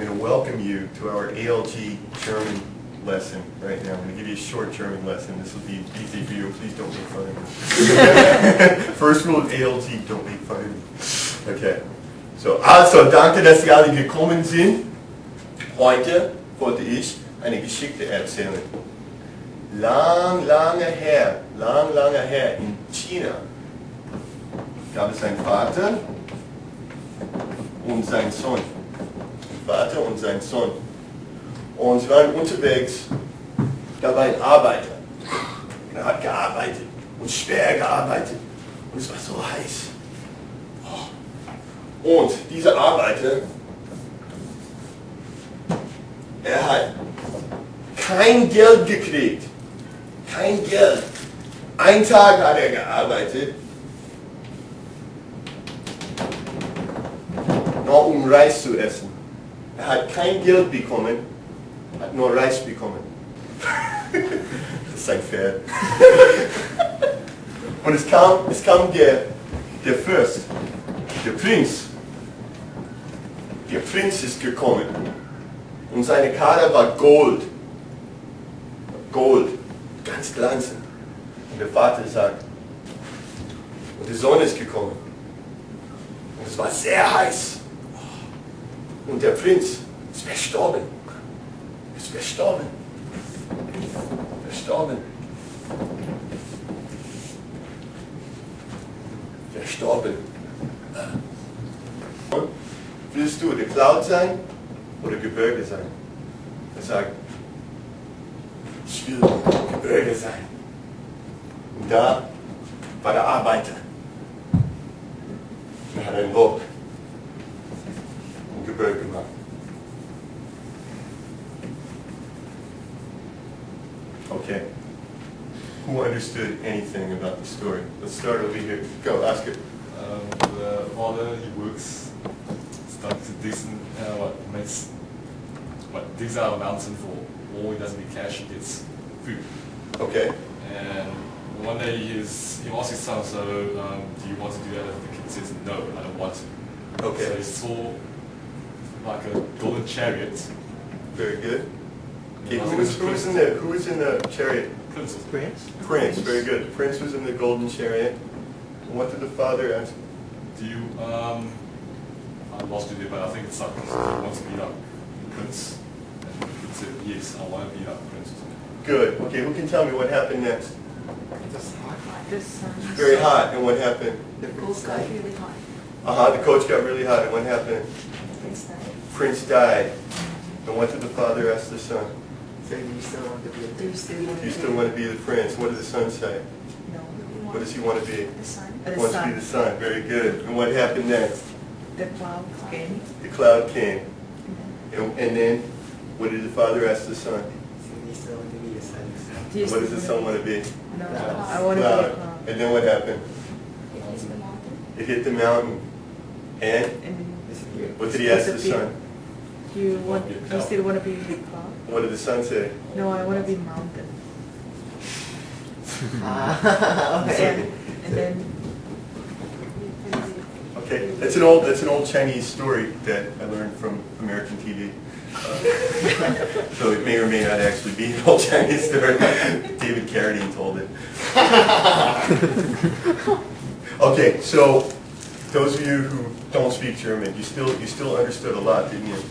going to welcome you to our ALG German lesson right now. I'm going to give you a short German lesson. This will be easy for you. Please don't make fun of me. First rule of ALG, don't make fun of me. Okay. So, also, danke, dass Sie alle gekommen sind. Heute wollte ich eine Geschichte erzählen. Lange her in China gab es einen Vater und seinen Sohn. Vater und sein Sohn. Und sie waren unterwegs, da war ein Arbeiter. Er hat gearbeitet und schwer gearbeitet. Und es war so heiß. Und dieser Arbeiter, er hat kein Geld gekriegt. Kein Geld. Einen Tag hat er gearbeitet, nur um Reis zu essen. Er hat kein Geld bekommen, hat nur Reis bekommen. Das ist ein Pferd. Und es kam der Fürst, der Prinz. Der Prinz ist gekommen und seine Karte war Gold. Gold, ganz glanzend. Und der Vater sagt, und der Sohn ist gekommen. Und es war sehr heiß. Und der Prinz ist verstorben. Ist verstorben. Verstorben. Verstorben. Willst du der Cloud sein oder Gebirge sein? Er sagt, ich will Gebirge sein. Und da war der Arbeiter. Er hat ein Lob im Gebirge gemacht. Okay. Who understood anything about the story? Let's start over here. Go, ask it. The father, he works, starts to decent, digs out a mountain for all he doesn't get cash, he gets food. Okay. And one day he asks his son, so do you want to do that? And the kid says, no, I don't want to. Okay. So he saw like a golden chariot. Very good. Okay, who was in the chariot? Prince. Prince, very good. The prince was in the golden chariot. And what did the father ask? Do you, I lost it there, but I think it's like, he wants to beat up Prince. And the kid said, yes, I want to beat up Prince. Good. Okay, who can tell me what happened next? The sun. Very hot, and what happened? The coach got really hot. The coach got really hot, and what happened? Prince died. Prince died. And what did the father ask the son? So you still want to be a Do you still want to be the prince? What did the son say? No. What does he want to be? The sun. He wants to be the son. Very good. And what happened next? The cloud came. The cloud came. And then, what did the father ask the son? What does the son want to be? No, I want to be a Cloud. cloud. And then what happened? It hit the mountain. And And what did he ask the son? you still want to be a cloud? What did the son say? No, I want to be mountain. Okay. And then Okay, that's an old Chinese story that I learned from American TV. So it may or may not actually be an old Chinese story. David Carradine told it. Okay, so those of you who don't speak German, you still understood a lot, didn't you?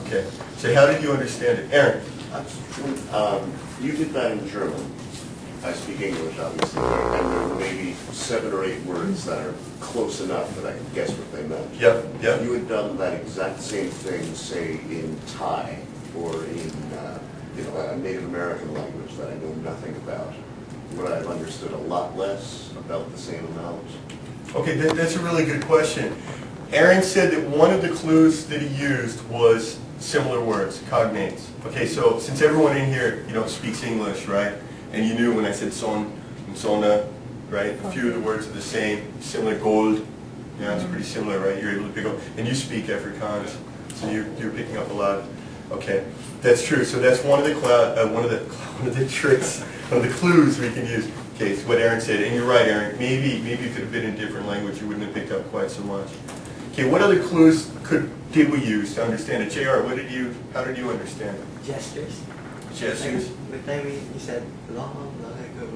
Okay, so how did you understand it, Aaron? You did that in German. I speak English, obviously, and there were maybe 7 or 8 words that are close enough that I could guess what they meant. Yep. You had done that exact same thing, say, in Thai or in a Native American language that I know nothing about. Would I have understood a lot less, about the same amount? Okay, that's a really good question. Aaron said that one of the clues that he used was similar words, cognates. Okay, so since everyone in here, speaks English, right? And you knew when I said son and sona, right? A few of the words are the same, similar, gold. Yeah, it's pretty similar, right? You're able to pick up, and you speak Afrikaans, so you're picking up a lot. Okay, that's true. So that's one of the tricks, one of the clues we can use. Okay, it's what Aaron said, and you're right, Aaron. Maybe if it had been in a different language, you wouldn't have picked up quite so much. Okay, what other clues did we use to understand it? JR, how did you understand it? Gestures. Gestures? Like the time you said long, long ago.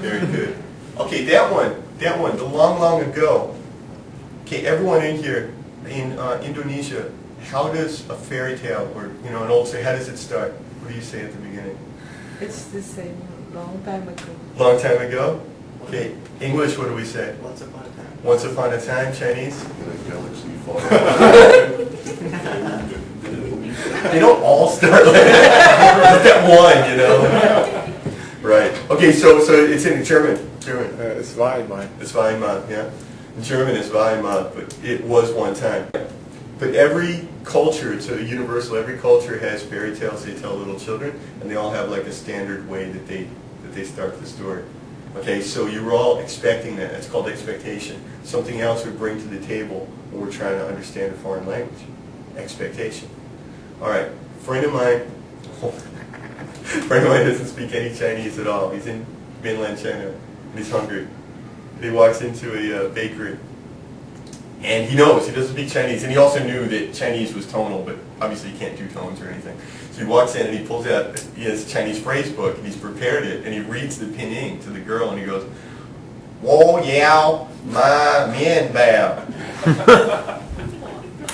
Very good. Okay, that one, the long, long ago. Okay, everyone in here, in Indonesia, how does a fairy tale, or an old say, how does it start? What do you say at the beginning? It's the same, long time ago. Long time ago? Okay, English, what do we say? Once upon a time. Once upon a time, Chinese? In a galaxy far. They don't all start like that. Just that one, Right. Okay, so it's in German. Es war einmal. It's Weimar, yeah. In German, it's Weimar, but it was one time. But every culture, it's a universal. Every culture has fairy tales they tell little children, and they all have like a standard way that they start the story. Okay, so you were all expecting that. It's called expectation. Something else we bring to the table when we're trying to understand a foreign language. Expectation. All right, friend of mine doesn't speak any Chinese at all. He's in mainland China, and he's hungry. And he walks into a bakery, and he knows, he doesn't speak Chinese, and he also knew that Chinese was tonal, but obviously you can't do tones or anything. So he walks in and he pulls out his Chinese phrase book, and he's prepared it, and he reads the pinyin to the girl, and he goes, Wo yao ma mian bao.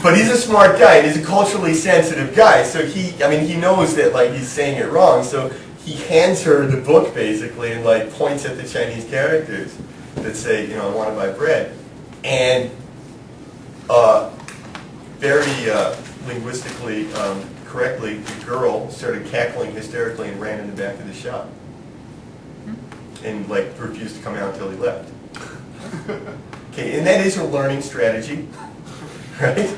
But he's a smart guy, and he's a culturally sensitive guy, so he knows that like he's saying it wrong, so he hands her the book basically and like points at the Chinese characters that say, I want to buy bread. And very linguistically correctly, the girl started cackling hysterically and ran in the back of the shop. And like refused to come out until he left. Okay, and that is a learning strategy. Right?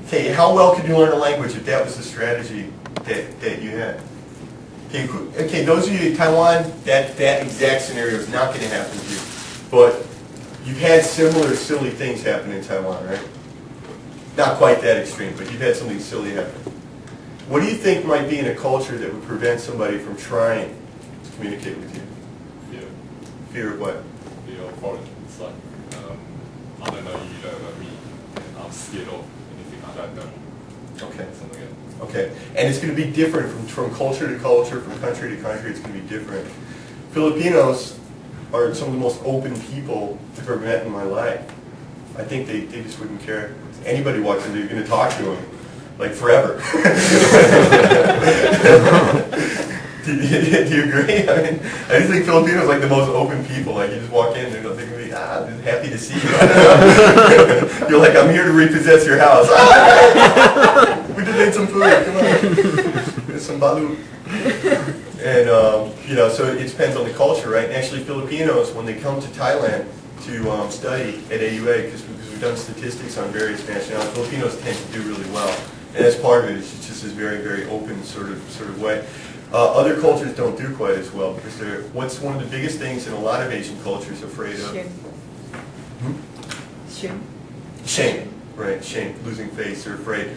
Okay, how well could you learn a language if that was the strategy that you had? Okay, those of you in Taiwan, that exact scenario is not going to happen to you. But you've had similar silly things happen in Taiwan, right? Not quite that extreme, but you've had something silly happen. What do you think might be in a culture that would prevent somebody from trying to communicate with you? Fear. Fear of what? Fear of foreign. It's like, I don't know, you don't know me. I'm scared of anything I don't know. Okay. Something like that. Okay, and it's going to be different from culture to culture, from country to country. It's going to be different. Filipinos are some of the most open people I've ever met in my life. I think they just wouldn't care. Anybody walks in, they're going to talk to them, like forever. Do you agree? I just think Filipinos are like the most open people. Like you just walk in, they're going to be happy to see you. You're like, I'm here to repossess your house. We just made some food. Come on, there's some balut. And so it depends on the culture, right? And actually, Filipinos, when they come to Thailand to study at AUA, because we've done statistics on various nationalities, Filipinos tend to do really well, and that's part of it. It's just this very, very open sort of way. Other cultures don't do quite as well because what's one of the biggest things in a lot of Asian cultures afraid of? Shame. Shame. Shame, right? Shame, losing face, they're afraid.